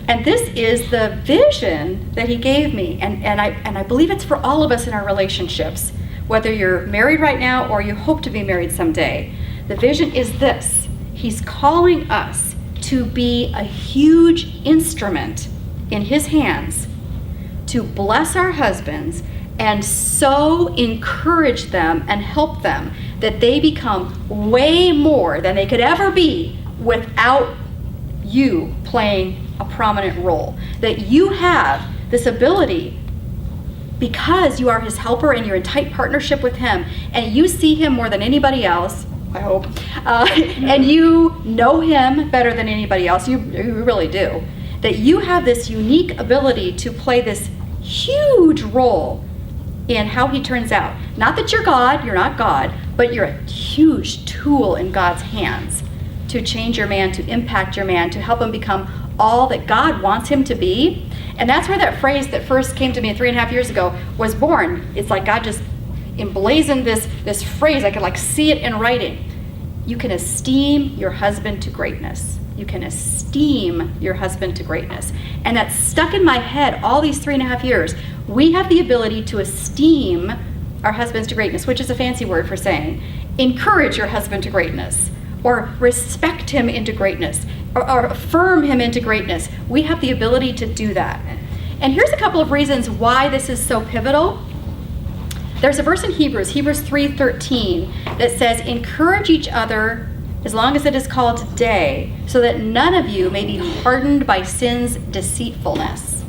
And this is the vision that he gave me. And I believe it's for all of us in our relationships, whether you're married right now or you hope to be married someday. The vision is this. He's calling us to be a huge instrument in his hands to bless our husbands and so encourage them and help them that they become way more than they could ever be without you playing a prominent role. That you have this ability because you are his helper and you're in tight partnership with him and you see him more than anybody else, I hope, and you know him better than anybody else, you really do, that you have this unique ability to play this huge role in how he turns out. Not that you're God, you're not God, but you're a huge tool in God's hands to change your man, to impact your man, to help him become all that God wants him to be. And that's where that phrase that first came to me 3.5 years ago was born. It's like God just emblazoned this phrase. I could like see it in writing. You can esteem your husband to greatness. You can esteem your husband to greatness. And that's stuck in my head all these 3.5 years. We have the ability to esteem our husbands to greatness, which is a fancy word for saying encourage your husband to greatness, or respect him into greatness, or affirm him into greatness. We have the ability to do that. And here's a couple of reasons why this is so pivotal. There's a verse in Hebrews 3:13, that says, encourage each other as long as it is called today, so that none of you may be hardened by sin's deceitfulness.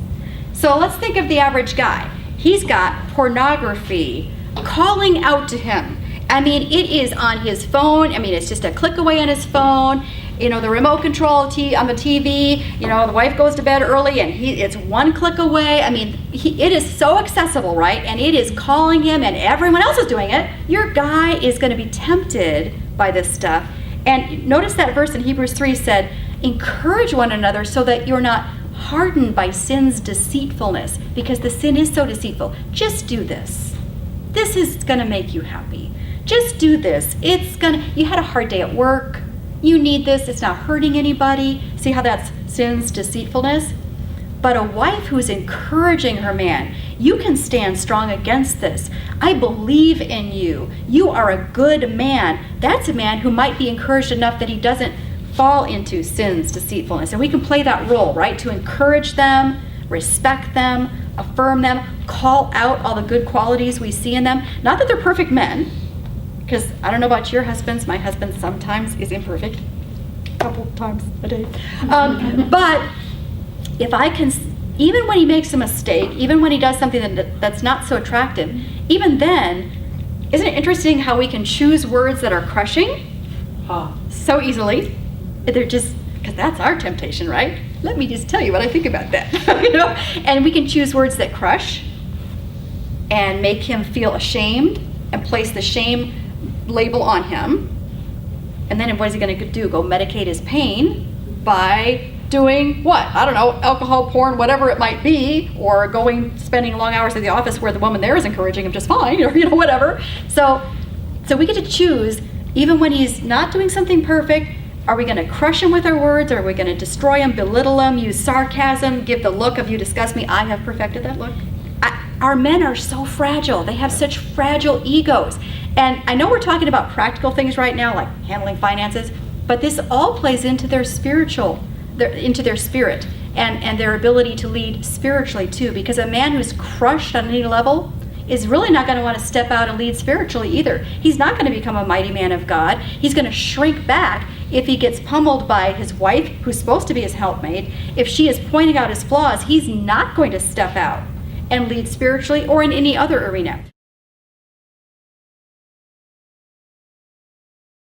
So let's think of the average guy. He's got pornography calling out to him. I mean, it is on his phone. I mean, it's just a click away on his phone. You know, the remote control on the TV, you know, the wife goes to bed early and it's one click away. I mean, it is so accessible, right? And it is calling him and everyone else is doing it. Your guy is going to be tempted by this stuff. And notice that verse in Hebrews 3 said, encourage one another so that you're not hardened by sin's deceitfulness, because the sin is so deceitful. Just do this. This is going to make you happy. Just do this. You had a hard day at work. You need this. It's not hurting anybody. See how that's sin's deceitfulness? But a wife who's encouraging her man, you can stand strong against this. I believe in you. You are a good man. That's a man who might be encouraged enough that he doesn't fall into sin's deceitfulness. And we can play that role, right? To encourage them, respect them, affirm them, call out all the good qualities we see in them. Not that they're perfect men, because I don't know about your husbands. My husband sometimes is imperfect, a couple times a day. But if I can, even when he makes a mistake, even when he does something that's not so attractive, even then, isn't it interesting how we can choose words that are crushing so easily? They're just, because that's our temptation, right? Let me just tell you what I think about that. You know? And we can choose words that crush and make him feel ashamed and place the shame label on him. And then what is he going to do? Go medicate his pain by doing what? I don't know, alcohol, porn, whatever it might be, or spending long hours at the office where the woman there is encouraging him just fine, or whatever. So we get to choose, even when he's not doing something perfect. Are we going to crush him with our words? Or are we going to destroy him, belittle him, use sarcasm, give the look of you disgust me? I have perfected that look. Our men are so fragile. They have such fragile egos. And I know we're talking about practical things right now, like handling finances, but this all plays into their spirit and their ability to lead spiritually too. Because a man who's crushed on any level is really not going to want to step out and lead spiritually either. He's not going to become a mighty man of God. He's going to shrink back if he gets pummeled by his wife, who's supposed to be his helpmate. If she is pointing out his flaws, he's not going to step out and lead spiritually or in any other arena.